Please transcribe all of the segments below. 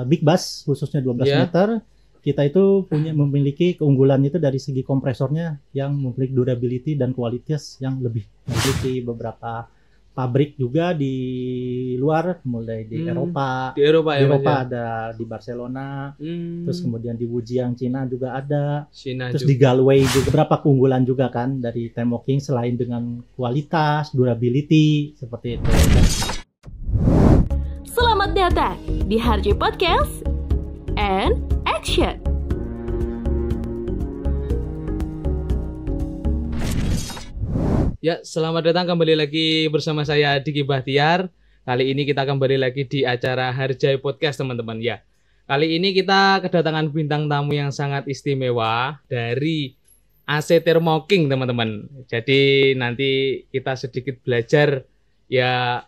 big bus khususnya 12 Yeah. meter, kita itu memiliki keunggulan itu dari segi kompresornya yang memiliki durability dan kualitas yang lebih. Memiliki beberapa pabrik juga di luar, mulai di Eropa. Di Eropa Di ya, Mas, Eropa ya? ada di Barcelona, Hmm, terus kemudian di Wujiang Cina juga ada. Cina Terus juga. di Galway juga beberapa keunggulan juga kan dari Thermo-King selain dengan kualitas, durability seperti itu. Selamat datang di Harjay Podcast and Action. Ya, selamat datang kembali lagi bersama saya Diki Bahtiar. Kali ini kita kembali lagi di acara Harjay Podcast, teman-teman ya. Kali ini kita kedatangan bintang tamu yang sangat istimewa dari AC Thermo-King, teman-teman. Jadi nanti kita sedikit belajar ya,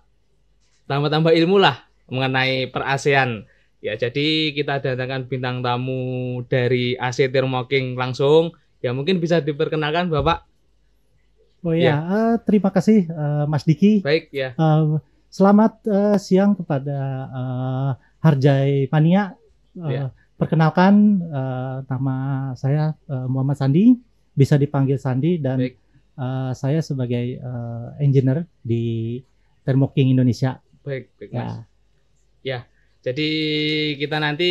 tambah-tambah ilmu lah mengenai per-AC-an. Ya, jadi kita datangkan bintang tamu dari AC Thermo-King langsung. Ya, mungkin bisa diperkenalkan Bapak. Oh ya, terima kasih Mas Diki. Baik ya. Selamat siang kepada Harjay Mania. Ya. Perkenalkan, nama saya Muhammad Sandi, bisa dipanggil Sandi, dan Baik. saya sebagai engineer di Thermo-King Indonesia. Baik, Mas. Ya. Ya, jadi kita nanti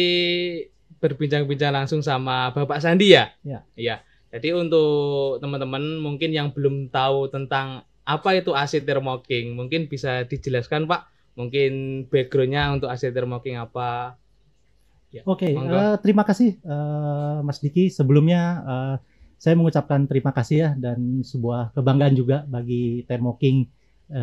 berbincang-bincang langsung sama Bapak Sandi ya. Ya. Iya. Jadi untuk teman-teman mungkin yang belum tahu tentang apa itu AC Thermo-King, mungkin bisa dijelaskan Pak, mungkin background-nya untuk AC Thermo-King apa? Ya, Oke, monggo. terima kasih Mas Diki. Sebelumnya saya mengucapkan terima kasih ya, dan sebuah kebanggaan juga bagi Thermo-King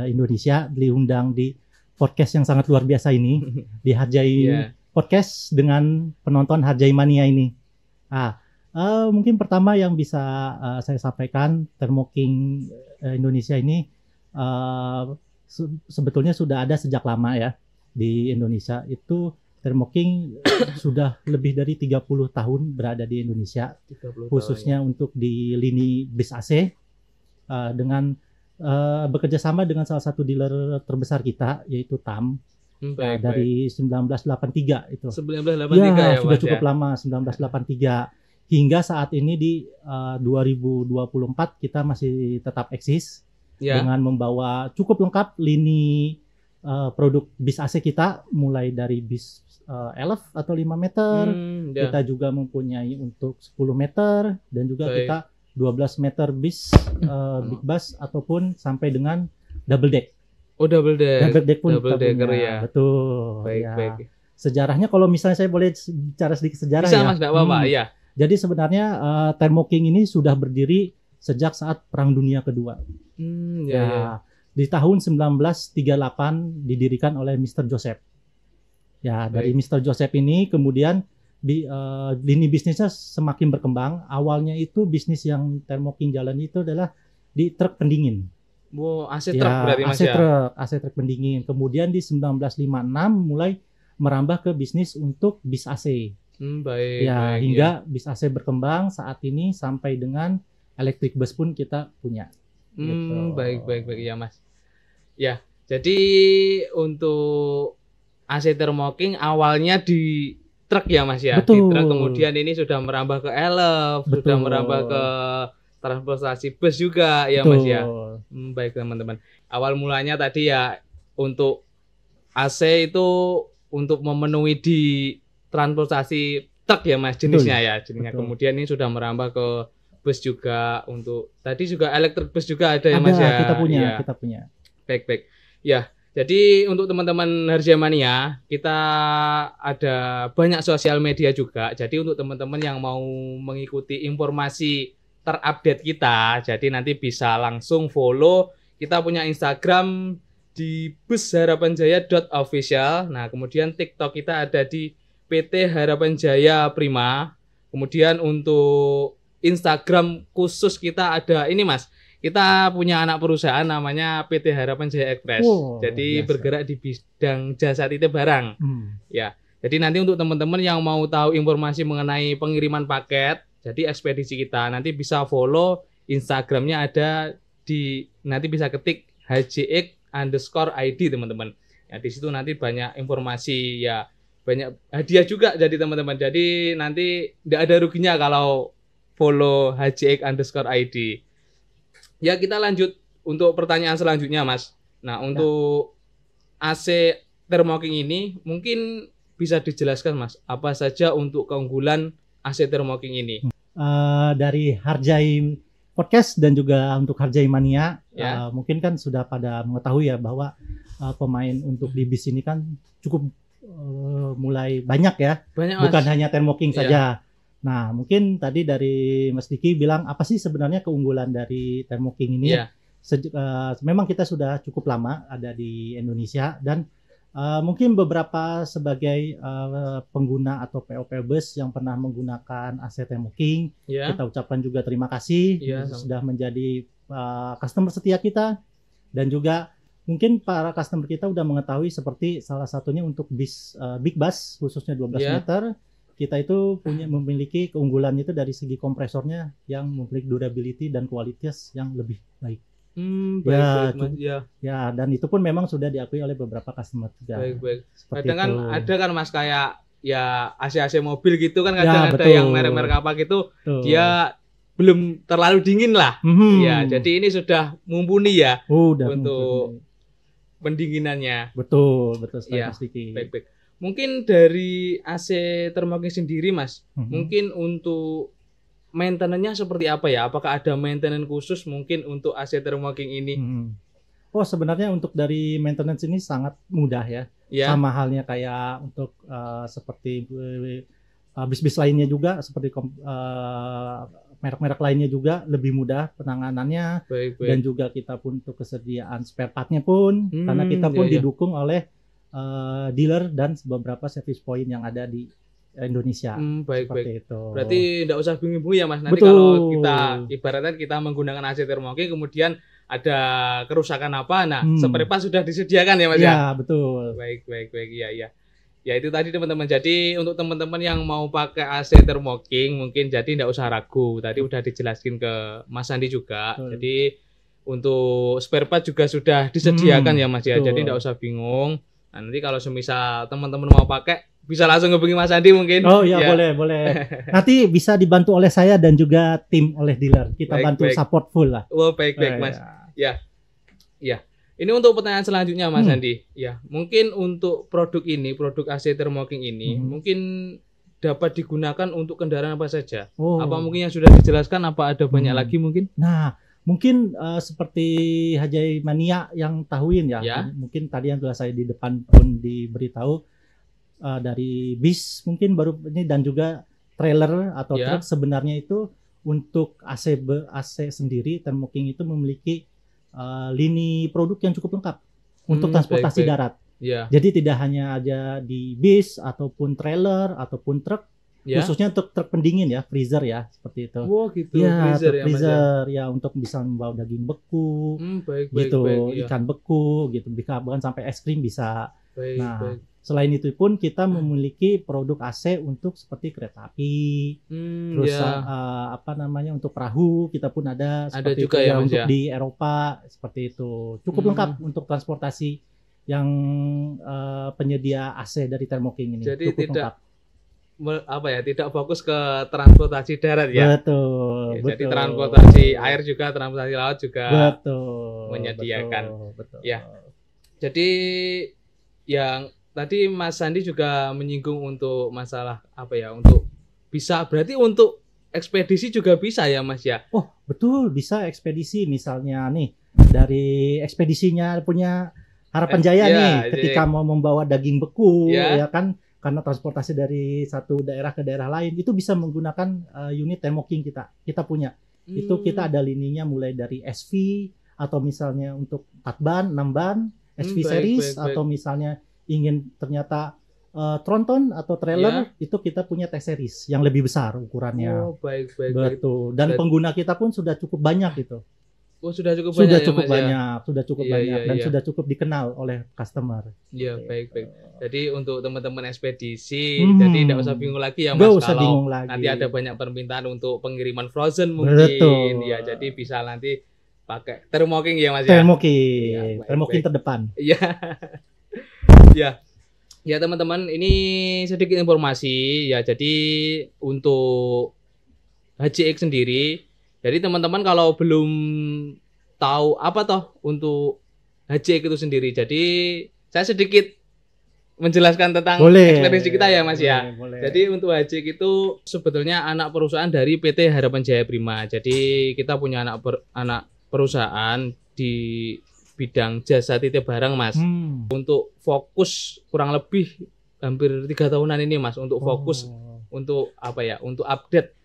Indonesia diundang di podcast yang sangat luar biasa ini, di Harjay Iya. Podcast dengan penonton Harjay Mania ini. Mungkin pertama yang bisa saya sampaikan, Thermo-King Indonesia ini sebetulnya sudah ada sejak lama ya di Indonesia. Itu Thermo-King sudah lebih dari 30 tahun berada di Indonesia, 30 khususnya untuk di lini bis AC, dengan bekerja sama dengan salah satu dealer terbesar kita, yaitu TAM. tahun. Baik, Dari 1983 itu. 1983 ya, sudah Mas, cukup ya? lama, 1983. Hingga saat ini di 2024 kita masih tetap eksis Ya. dengan membawa cukup lengkap lini produk bis AC kita, mulai dari bis elf atau 5 meter, Ya. kita juga mempunyai untuk 10 meter, dan juga Baik. kita 12 meter bis big bus ataupun sampai dengan double deck. Oh, double deck. Double deck pun Double kita decker punya. ya. Betul. Baik, ya. baik. Sejarahnya kalau misalnya saya boleh bicara sedikit sejarah Bisa ya. Mas, enggak apa-apa. Iya. Jadi sebenarnya Thermo-King ini sudah berdiri sejak saat Perang Dunia Kedua. Ya, ya. Di tahun 1938 didirikan oleh Mr. Joseph. Ya, dari Mr. Joseph ini kemudian lini bisnisnya semakin berkembang. Awalnya itu bisnis yang Thermo-King jalan itu adalah di truk pendingin. Wow, AC truk berarti Mas AC ya. truk, AC truk pendingin. Kemudian di 1956 mulai merambah ke bisnis untuk bis AC. Baik. Ya, baik, hingga bis AC berkembang saat ini sampai dengan electric bus pun kita punya. Gitu. Baik ya Mas. Ya, jadi untuk AC Thermo-King awalnya di truk ya Mas ya. Di Betul. truk, kemudian ini sudah merambah ke elf, sudah Betul. merambah ke transportasi bus juga ya Mas ya. Betul. Baik teman-teman. Awal mulanya tadi ya untuk AC itu untuk memenuhi di transportasi truk ya Mas jenisnya ya. Jenisnya. Betul. Kemudian ini sudah merambah ke bus juga, untuk tadi juga elektrik bus juga ada ya Mas ya. Kita punya, Iya. kita punya. Baik. Ya, jadi untuk teman-teman Harjay Mania, kita ada banyak sosial media juga. Jadi untuk teman-teman yang mau mengikuti informasi terupdate kita, jadi nanti bisa langsung follow. Kita punya Instagram di busharapanjaya.official. Nah, kemudian TikTok kita ada di PT Harapan Jaya Prima. Kemudian untuk Instagram khusus kita ada ini Mas. Kita punya anak perusahaan namanya PT Harapan Jaya Express. Wow, Jadi biasa. bergerak di bidang jasa titip barang. Ya. Jadi nanti untuk teman-teman yang mau tahu informasi mengenai pengiriman paket, jadi ekspedisi kita nanti bisa follow Instagramnya, ada di, nanti bisa ketik HJX_ID teman-teman. Ya, di situ nanti banyak informasi ya, banyak hadiah juga jadi teman-teman. Jadi nanti tidak ada ruginya kalau follow HJX_ID. Ya, kita lanjut untuk pertanyaan selanjutnya, Mas. Nah, untuk AC Thermo King ini mungkin bisa dijelaskan, Mas, apa saja untuk keunggulan AC Thermo King ini? Dari Harjai Podcast dan juga untuk Harjai Mania, Ya. mungkin kan sudah pada mengetahui ya bahwa pemain untuk di bis ini kan cukup mulai banyak ya, Banyak, Mas. bukan hanya Thermo King Iya. saja. Nah, mungkin tadi dari Mas Diki bilang apa sih sebenarnya keunggulan dari Thermo King ini? Iya. Memang kita sudah cukup lama ada di Indonesia dan mungkin beberapa sebagai pengguna atau PO bus yang pernah menggunakan AC Thermo King, Ya. kita ucapkan juga terima kasih Iya, sudah menjadi customer setia kita, dan juga mungkin para customer kita udah mengetahui seperti salah satunya untuk bis big bus khususnya 12 Iya. meter, kita itu memiliki keunggulan itu dari segi kompresornya yang memiliki durability dan kualitas yang lebih baik. Baik, Mas. Ya, Ya, dan itu pun memang sudah diakui oleh beberapa customer juga. baik. Seperti Kadang kan itu. ada kan, Mas, kayak ya AC mobil gitu kan, Ya, kadang ada betul. yang merek-merek apa gitu, Tuh. dia belum terlalu dingin lah. Mhm. Ya, jadi ini sudah mumpuni ya Udah untuk mumpuni. pendinginannya. betul sekali, Iya, Mas Diki. Baik. Mungkin dari AC Thermo King sendiri, Mas, Mhm. mungkin untuk maintenance-nya seperti apa ya? Apakah ada maintenance khusus mungkin untuk AC Thermo King ini? Mhm. Oh, sebenarnya untuk dari maintenance ini sangat mudah ya. Ya. Sama halnya kayak untuk seperti bis-bis lainnya juga, seperti merek-merek lainnya juga lebih mudah penanganannya, Baik. dan juga kita pun untuk kesediaan spare part-nya pun, karena kita pun iya. didukung oleh dealer dan beberapa service point yang ada di Indonesia. Baik. Seperti itu. Berarti tidak usah bingung-bingung ya, Mas. Nanti Betul. kalau kita ibaratnya kita menggunakan AC Thermo King kemudian ada kerusakan apa, nah spare part sudah disediakan ya, Mas ya? Ya, betul. Baik. Iya. Ya, itu tadi teman-teman. Jadi untuk teman-teman yang mau pakai AC Thermo King mungkin jadi tidak usah ragu. Tadi udah dijelaskan ke Mas Andi juga. Betul. Jadi untuk spare part juga sudah disediakan ya, Mas ya. betul. Jadi tidak usah bingung. Nah, nanti kalau semisal teman-teman mau pakai bisa langsung hubungi Mas Andi mungkin. Oh iya, Ya. boleh. Nanti bisa dibantu oleh saya dan juga tim oleh dealer. Kita bantu Baik. support full lah. Oh, baik Mas. Ya. Ya. Ini untuk pertanyaan selanjutnya, Mas Hmm. Andi. Ya, mungkin untuk produk AC Thermo King ini mungkin dapat digunakan untuk kendaraan apa saja? Oh. Apa mungkin yang sudah dijelaskan, apa ada banyak lagi mungkin? Nah, mungkin seperti Hajai Mania yang tahuin ya. Ya. Mungkin tadi yang telah saya di depan pun diberitahu dari bis mungkin baru ini, dan juga trailer atau Ya. truk sebenarnya itu untuk AC sendiri Thermo King itu memiliki lini produk yang cukup lengkap untuk transportasi baik. darat. Ya. Jadi tidak hanya ada di bis ataupun trailer ataupun truk, Ya. khususnya untuk truk pendingin ya, freezer ya, seperti itu. Wow, gitu. Ya, Freezer ya, Mas ya. freezer ya, untuk bisa membawa daging beku, Baik. gitu, Iya. ikan beku, gitu, bahkan sampai es krim bisa. Baik. Nah, selain itu pun kita memiliki produk AC untuk seperti kereta api, terus ya. untuk perahu kita pun ada seperti juga itu ya, Mas, untuk ya? di Eropa seperti itu. Cukup lengkap untuk transportasi yang penyedia AC dari Thermo King ini. Jadi cukup tidak lengkap. tidak fokus ke transportasi darat ya. Betul, Ya, jadi betul. transportasi air juga, transportasi laut juga. Betul. menyediakan. Betul. Ya. Jadi yang tadi Mas Sandi juga menyinggung untuk masalah untuk bisa, berarti untuk ekspedisi juga bisa ya, Mas ya? Oh, betul, bisa ekspedisi misalnya nih. Dari ekspedisinya punya Harapan Jaya ya, nih, ketika mau membawa daging beku Ya. ya kan, karena transportasi dari satu daerah ke daerah lain itu bisa menggunakan unit Thermo King kita punya. Itu kita ada lininya mulai dari SV atau misalnya untuk 4 ban, 6 ban, SV Baik, series, baik. atau misalnya ingin ternyata tronton atau trailer, itu kita punya T series yang lebih besar ukurannya. Oh, baik. Betul. Dan Berarti- pengguna kita pun sudah cukup banyak gitu. Oh, sudah cukup Sudah banyak cukup ya, Mas ya? banyak, sudah cukup Iya, banyak, dan iya. sudah cukup dikenal oleh customer. Iya, baik. Jadi untuk teman-teman ekspedisi, Hmm. jadi tidak usah bingung lagi ya, Mas. Nggak usah kalau bingung lagi. nanti ada banyak permintaan untuk pengiriman frozen mungkin. Betul. Ya, jadi bisa nanti pakai Thermo King ya, Mas ya? Thermo Iya, King, baik, Thermo King baik. terdepan. Iya. Ya. Ya teman-teman, ini sedikit informasi ya. Jadi untuk HJX sendiri, jadi teman-teman kalau belum tahu apa toh untuk HJX itu sendiri, jadi saya sedikit menjelaskan tentang ekspresi kita ya Mas ya. Boleh. Jadi untuk HJX itu sebetulnya anak perusahaan dari PT Harapan Jaya Prima. Jadi kita punya anak perusahaan di bidang jasa titip barang Mas. Untuk fokus kurang lebih hampir 3 tahunan ini Mas, untuk fokus untuk apa ya, untuk update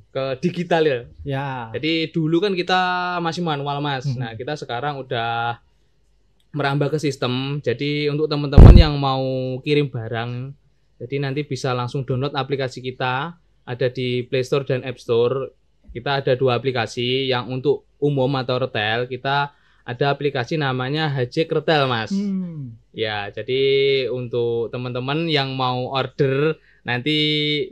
ke digital ya. Ya. Jadi dulu kan kita masih manual Mas. Nah kita sekarang udah merambah ke sistem. Jadi untuk teman-teman yang mau kirim barang, jadi nanti bisa langsung download aplikasi kita, ada di Play Store dan App Store. Kita ada 2 aplikasi, yang untuk umum atau retail kita ada aplikasi namanya HJX Retail Mas. Ya, jadi untuk teman-teman yang mau order nanti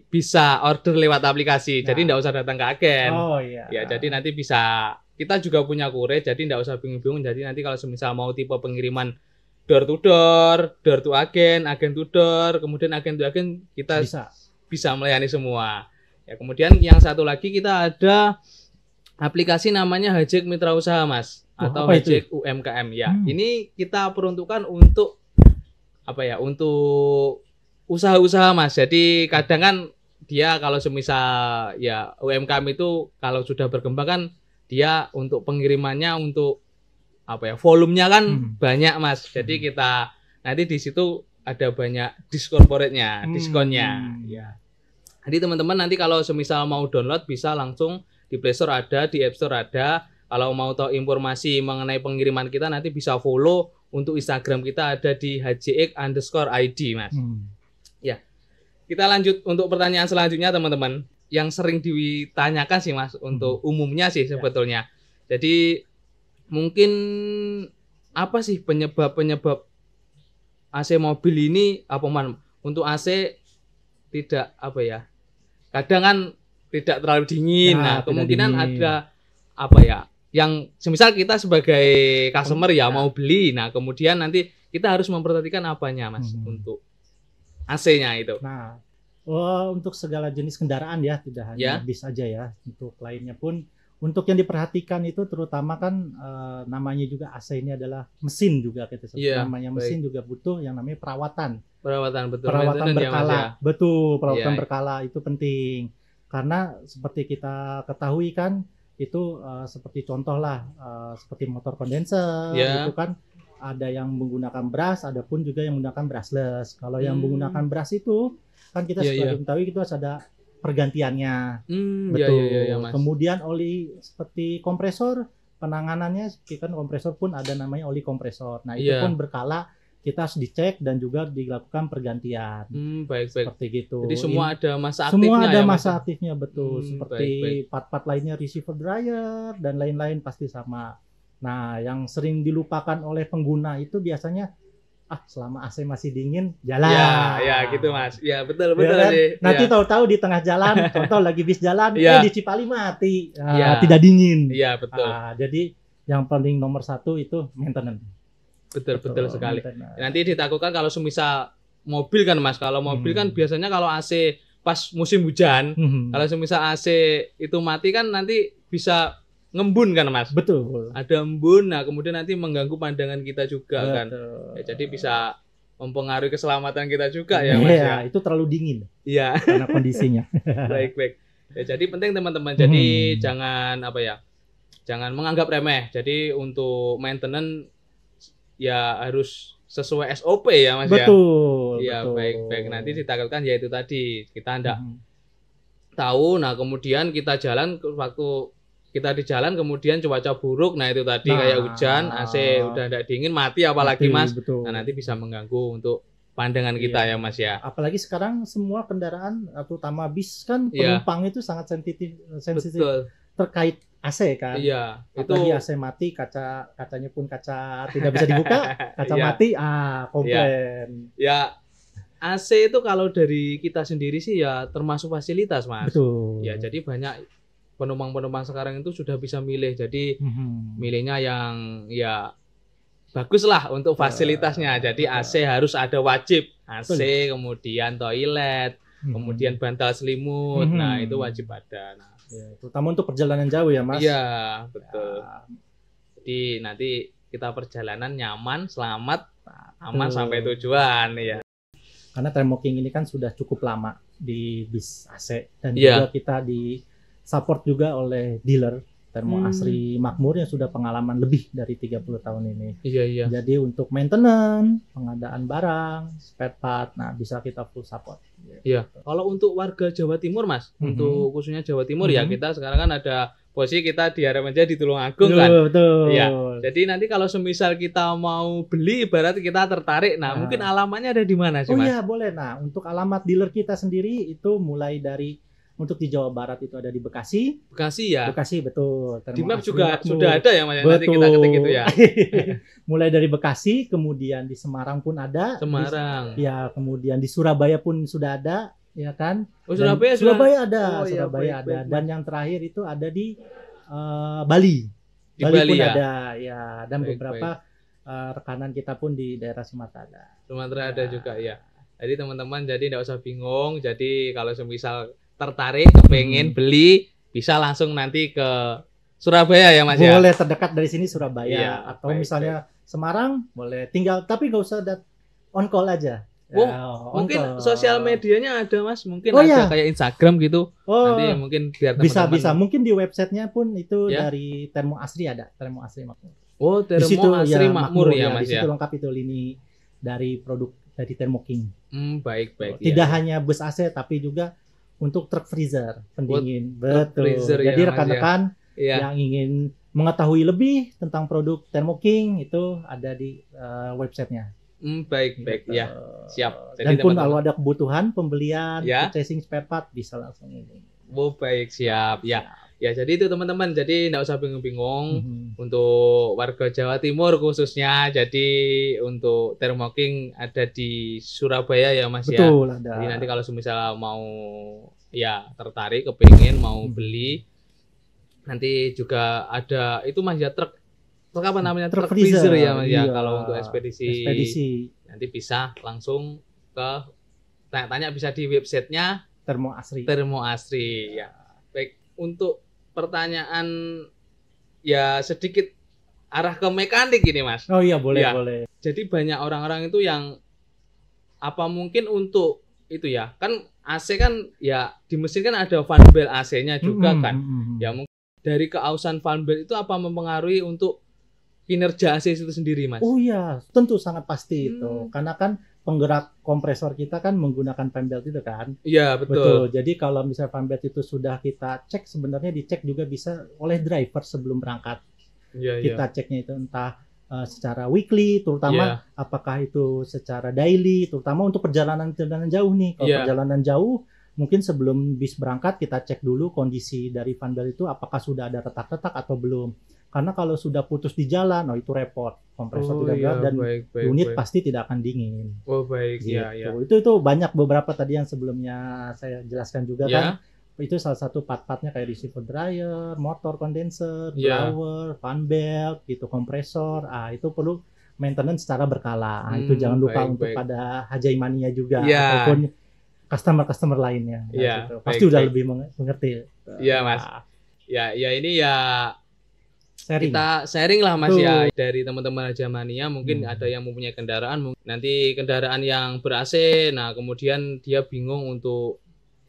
bisa order lewat aplikasi. Ya. Jadi enggak usah datang ke agen. Oh iya. Ya, jadi nanti bisa, kita juga punya kurir, jadi enggak usah bingung-bingung. Jadi nanti kalau semisal mau tipe pengiriman door to agen to door, kemudian agen to agen, kita bisa melayani semua. Ya, kemudian yang satu lagi kita ada aplikasi namanya HJX Mitra Usaha Mas, atau HJX UMKM ya. Ini kita peruntukkan untuk apa ya? Untuk usaha-usaha Mas. Jadi kadang kan dia kalau semisal ya UMKM itu kalau sudah berkembang kan dia untuk pengirimannya untuk apa ya? Volumenya kan banyak Mas. Jadi kita nanti di situ ada banyak diskonnya. Ya. Jadi teman-teman nanti kalau semisal mau download bisa langsung di Play Store ada, di App Store ada. Kalau mau tahu informasi mengenai pengiriman kita nanti bisa follow untuk Instagram kita ada di HJX_ID Mas. Ya, kita lanjut untuk pertanyaan selanjutnya teman-teman. Yang sering ditanyakan sih Mas untuk umumnya sih sebetulnya. Jadi mungkin apa sih penyebab AC mobil ini apa man? Untuk AC tidak apa ya? Kadang kan tidak terlalu dingin. Nah, kemungkinan ada apa ya? Yang semisal kita sebagai customer ya mau beli. Nah, kemudian nanti kita harus memperhatikan apanya Mas untuk AC-nya itu. Nah, untuk segala jenis kendaraan ya, tidak hanya bis aja ya. Untuk lainnya pun, untuk yang diperhatikan itu terutama kan namanya juga AC ini adalah mesin juga gitu. Namanya mesin juga butuh yang namanya perawatan. Perawatan berkala. Betul, perawatan berkala itu penting. Karena seperti kita ketahui kan itu seperti contoh lah seperti motor kondenser itu kan ada yang menggunakan brush, ada pun juga yang menggunakan brushless. Kalau yang menggunakan brush itu kan kita sudah mengetahui itu ada pergantiannya. Betul. Mas. Kemudian oli seperti kompresor, penanganannya kan kompresor pun ada namanya oli kompresor. Nah, itu pun berkala kita harus dicek dan juga dilakukan pergantian. Seperti gitu. Jadi semua ada masa aktifnya. Semua ada masa aktifnya betul. Seperti part-part lainnya receiver dryer dan lain-lain pasti sama. Nah, yang sering dilupakan oleh pengguna itu biasanya selama AC masih dingin jalan. Ya gitu Mas. Ya betul kan? sih. Nanti tahu-tahu di tengah jalan, contoh lagi bis jalan, di Cipali mati, tidak dingin. Iya betul. Jadi yang paling nomor 1 itu maintenance. Betul sekali. Nanti ditakutkan kalau semisal mobil kan Mas, kalau mobil kan biasanya kalau AC pas musim hujan, kalau semisal AC itu mati kan nanti bisa ngembun kan Mas. Betul. Ada embun, nah kemudian nanti mengganggu pandangan kita juga kan. Ya, jadi bisa mempengaruhi keselamatan kita juga ya Mas. Iya, itu terlalu dingin. Iya. Karena kondisinya. Baik. Ya, jadi penting teman-teman. Jadi jangan apa ya? Jangan menganggap remeh. Jadi untuk maintenance ya harus sesuai SOP ya Mas. Betul. Ya baik. Nanti ditakutkan ya itu tadi kita enggak tahu. Nah kemudian kita jalan, waktu kita di jalan kemudian cuaca buruk, nah itu tadi kayak hujan, AC udah enggak dingin, mati apalagi Mas. Betul. Nah nanti bisa mengganggu untuk pandangan kita ya Mas ya. Apalagi sekarang semua kendaraan terutama bis kan penumpang itu sangat sensitif terkait AC kan. Iya. Apalagi AC mati, kacanya pun kaca tidak bisa dibuka, kaca mati, komplain. Ya, AC itu kalau dari kita sendiri sih ya termasuk fasilitas Mas. Betul. Ya, jadi banyak penumpang-penumpang sekarang itu sudah bisa milih. Jadi milihnya yang ya bagus lah untuk fasilitasnya. Jadi AC harus ada wajib. AC, kemudian toilet, kemudian bantal selimut. Nah, itu wajib ada. Nah, ya, terutama untuk perjalanan jauh ya, Mas. iya, betul. Jadi nanti kita perjalanan nyaman, selamat, aman sampai tujuan ya. Karena Thermo King ini kan sudah cukup lama di bis AC dan juga kita di support juga oleh dealer Thermo Asri Makmur yang sudah pengalaman lebih dari 30 tahun ini. Iya. Jadi untuk maintenance, pengadaan barang, spare part, nah bisa kita full support. Iya. Kalau untuk warga Jawa Timur, Mas, untuk khususnya Jawa Timur ya, kita sekarang kan ada posisi kita di Aremajaya di Tulungagung kan. Betul. Ya. Jadi nanti kalau semisal kita mau beli, ibarat kita tertarik, mungkin alamatnya ada di mana sih, Mas? Oh iya, boleh. Nah, untuk alamat dealer kita sendiri itu mulai dari untuk di Jawa Barat itu ada di Bekasi. Bekasi ya? Bekasi, betul. Di map juga sudah ada ya, Mas? Nanti kita ketik itu ya. Mulai dari Bekasi, kemudian di Semarang pun ada. Semarang. Ya, kemudian di Surabaya pun sudah ada, ya kan? Oh, Surabaya ada. Oh, Surabaya ya, ada. baik. Dan yang terakhir itu ada di Bali. Di Bali Bali pun ya? ada, ya. Dan Baik, beberapa rekanan kita pun di daerah Sumatera ada. Sumatera ada juga ya. Jadi teman-teman jadi tidak usah bingung. Jadi kalau semisal tertarik, kepengen beli, bisa langsung nanti ke Surabaya ya, Mas ya? Boleh, terdekat dari sini Surabaya. Iya, atau misalnya Semarang, boleh tinggal, tapi nggak usah on call aja. Mungkin sosial medianya ada, Mas, mungkin ya. ada kayak Instagram gitu. Nanti mungkin biar teman-teman bisa mungkin di websitenya pun itu dari Thermo Asri ada, Thermo Asri Makmur. Oh, Thermo Asri Makmur ya, Mas di ya. situ lengkap itu lini dari produk dari Thermo King. Baik. Tidak hanya bus AC tapi juga untuk truk freezer pendingin. Betul. Freezer, jadi ya, rekan-rekan yang ingin mengetahui lebih tentang produk Thermo King itu ada di websitenya. Baik ya, siap. Jadi dan pun kalau ada kebutuhan pembelian, purchasing spare part bisa langsung ini. Oh baik, siap ya. Ya jadi itu teman-teman, jadi tidak usah bingung-bingung untuk warga Jawa Timur khususnya. Jadi untuk Thermo King ada di Surabaya ya, Mas. Betul, ya. Ada. Jadi nanti kalau misalnya mau ya tertarik, kepingin mau beli, nanti juga ada itu, Mas ya, truk apa namanya, truk freezer ya, Mas ya. Kalau untuk ekspedisi nanti bisa langsung ke tanya-tanya, bisa di websitenya Thermo Asri ya. Baik, untuk pertanyaan ya sedikit arah ke mekanik ini, Mas. Oh iya, boleh. Jadi banyak orang-orang itu yang apa mungkin untuk itu ya, kan AC kan ya di mesin kan ada fan belt AC-nya juga kan. Ya mungkin dari keausan fan belt itu apa mempengaruhi untuk kinerja AC itu sendiri, Mas? Oh iya, tentu sangat pasti itu. Karena kan penggerak kompresor kita kan menggunakan fan belt itu kan. Iya, betul. Jadi kalau misalnya fan belt itu sudah kita cek, sebenarnya dicek juga bisa oleh driver sebelum berangkat. Kita ceknya itu entah secara weekly, terutama apakah itu secara daily, terutama untuk perjalanan jauh nih. Kalau perjalanan jauh, mungkin sebelum bis berangkat kita cek dulu kondisi dari fan belt itu apakah sudah ada retak-retak atau belum. Karena kalau sudah putus di jalan, itu repot. Kompresor tidak berat dan unit pasti tidak akan dingin. Oh baik, gitu. Itu banyak beberapa tadi yang sebelumnya saya jelaskan juga kan. Itu salah satu part-partnya kayak receiver dryer, motor kondenser, blower, fan belt, gitu, kompresor. Itu perlu maintenance secara berkala. Itu jangan lupa untuk pada Hajai Mania juga ataupun customer lainnya. Gitu. Pasti udah lebih mengerti. Iya, Mas. Ya ini ya kita sharing lah, Mas ya, dari teman-teman Hajai Mania. Mungkin ada yang mempunyai kendaraan, nanti kendaraan yang ber-AC, nah kemudian dia bingung untuk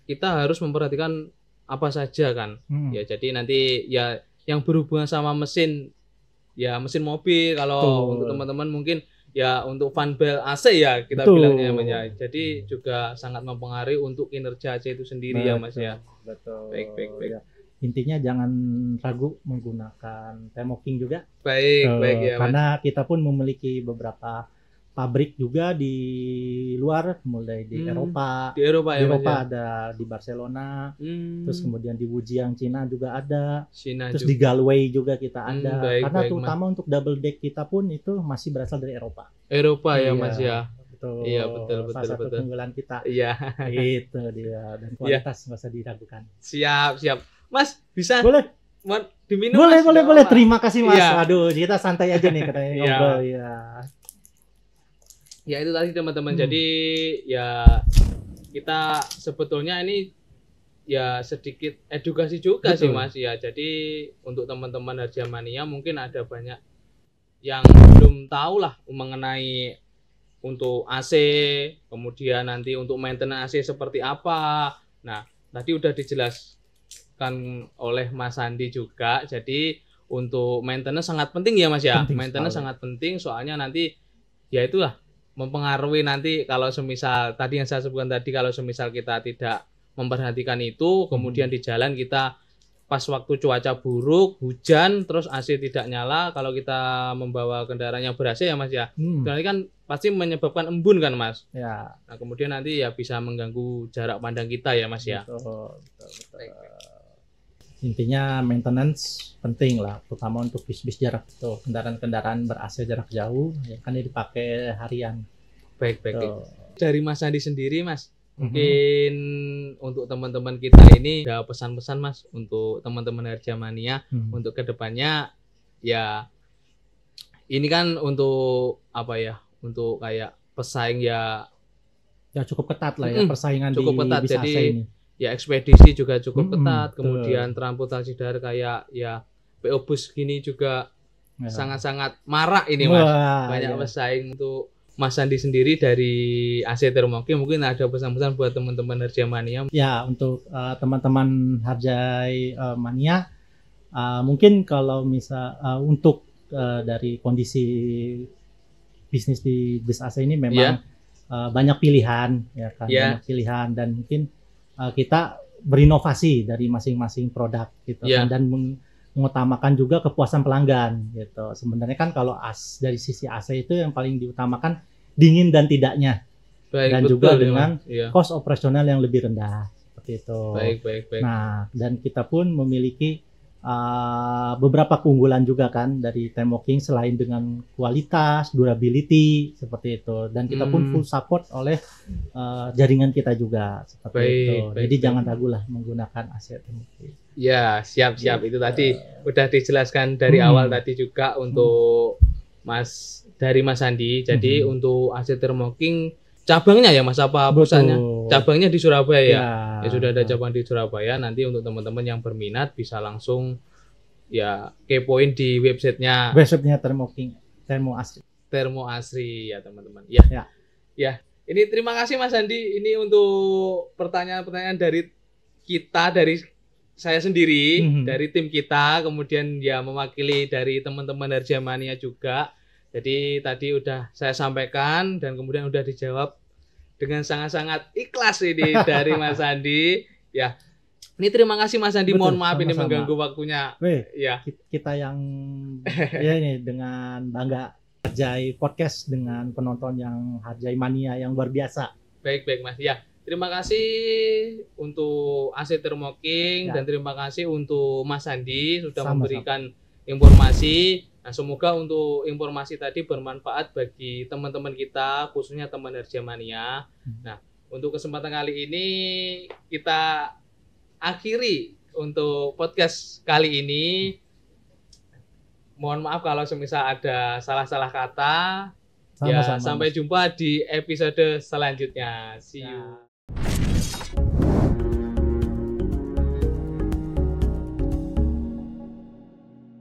kita harus memperhatikan apa saja kan. Ya jadi nanti ya yang berhubungan sama mesin, ya mesin mobil. Kalau untuk teman-teman mungkin ya untuk fan belt AC ya kita bilangnya, Mas ya. Jadi juga sangat mempengaruhi untuk kinerja AC itu sendiri ya, Mas ya. Betul. Baik. Ya. Intinya jangan ragu menggunakan Thermo King juga. Baik ya. Karena kita pun memiliki beberapa pabrik juga di luar, mulai di Eropa. Di Eropa ada di Barcelona. Terus kemudian di Wujiang Cina juga ada. Terus juga di Galway juga kita ada. Karena terutama Mas. untuk double deck kita pun itu masih berasal dari Eropa. Ya, Mas ya. Betul. Iya, betul. Salah satu keunggulan kita. Iya. Itu dia, dan kualitas nggak usah diragukan. Siap. Mas, bisa boleh diminum Boleh, Mas? boleh, Nggak boleh. apa-apa. Terima kasih Mas. Iya. Aduh, kita santai aja nih katanya Iya. ngobrol ya. Ya itu tadi teman-teman. Jadi ya kita sebetulnya ini ya sedikit edukasi juga sih Betul. Mas ya. Jadi untuk teman-teman Harjamania mungkin ada banyak yang belum tahu lah mengenai untuk AC, kemudian nanti untuk maintenance AC seperti apa. Nah, tadi udah dijelaskan oleh Mas Andi juga. Jadi untuk maintenance sangat penting ya Mas ya. Penting Maintenance sekali. sangat penting soalnya nanti ya itulah mempengaruhi nanti kalau semisal tadi yang saya sebutkan tadi, kalau semisal kita tidak memperhatikan itu, kemudian di jalan kita pas waktu cuaca buruk, hujan, terus AC tidak nyala, kalau kita membawa kendaraan yang ber-AC ya Mas ya, nanti kan pasti menyebabkan embun kan Mas. Ya. Nah kemudian nanti ya bisa mengganggu jarak pandang kita ya Mas ya. Betul. Intinya maintenance penting lah, terutama untuk bis-bis jarak itu, kendaraan-kendaraan ber-AC jarak jauh, ya kan ini dipakai harian. Baik. Tuh. Dari Mas Andi sendiri Mas, mungkin untuk teman-teman kita ini ada pesan-pesan Mas untuk teman-teman Harjamania untuk kedepannya ya ini kan untuk apa ya, untuk kayak pesaing ya cukup ketat lah ya persaingan cukup di ketat. bis Jadi AC ini. ya ekspedisi juga cukup ketat, betul. kemudian transportasi darat kayak ya PO Bus gini juga Ya. sangat-sangat marak ini Mas. Wah, Banyak ya. pesaing. Untuk Mas Andi sendiri dari AC Thermoking mungkin ada pesan-pesan buat teman-teman Harjamania. Ya, untuk teman-teman Harjai Mania, mungkin kalau misal untuk dari kondisi bisnis di bis AC ini memang banyak pilihan, ya kan, banyak pilihan, dan mungkin kita berinovasi dari masing-masing produk gitu kan, dan mengutamakan juga kepuasan pelanggan gitu. Sebenarnya kan kalau dari sisi AC itu yang paling diutamakan dingin dan tidaknya. Baik, dan betul, juga dengan ya. cost operasional yang lebih rendah seperti itu. Baik. Nah, dan kita pun memiliki beberapa keunggulan juga kan dari Thermoking selain dengan kualitas, durability seperti itu, dan kita pun full support oleh jaringan kita juga seperti itu. Jadi jangan ragu lah menggunakan AC Thermoking. Ya, siap. Itu tadi udah dijelaskan dari awal tadi juga untuk dari Mas Andi. Jadi untuk AC Thermoking cabangnya ya Mas, apa pusatnya? Cabangnya di Surabaya ya. Ya sudah ada cabang di Surabaya. Nanti untuk teman-teman yang berminat bisa langsung ya kepoin di websitenya. Websitenya Thermoking, Thermo Asri ya teman-teman. Ya. Ini terima kasih Mas Andi. Ini untuk pertanyaan-pertanyaan dari kita, dari saya sendiri, dari tim kita, kemudian ya mewakili dari teman-teman Harjamania juga. Jadi tadi udah saya sampaikan dan kemudian udah dijawab dengan sangat-sangat ikhlas ini dari Mas Andi. Ya, ini terima kasih Mas Andi. Mohon maaf ini mengganggu waktunya. Ya, kita yang ya ini dengan bangga Harjai Podcast dengan penonton yang Harjai Mania yang luar biasa. Baik Mas. Ya, terima kasih untuk AC Thermoking dan terima kasih untuk Mas Andi sudah memberikan informasi. Nah, semoga untuk informasi tadi bermanfaat bagi teman-teman kita, khususnya teman Harjamania. Nah, untuk kesempatan kali ini kita akhiri untuk podcast kali ini. Mohon maaf kalau semisal ada salah-salah kata. Ya, sampai jumpa di episode selanjutnya. See you.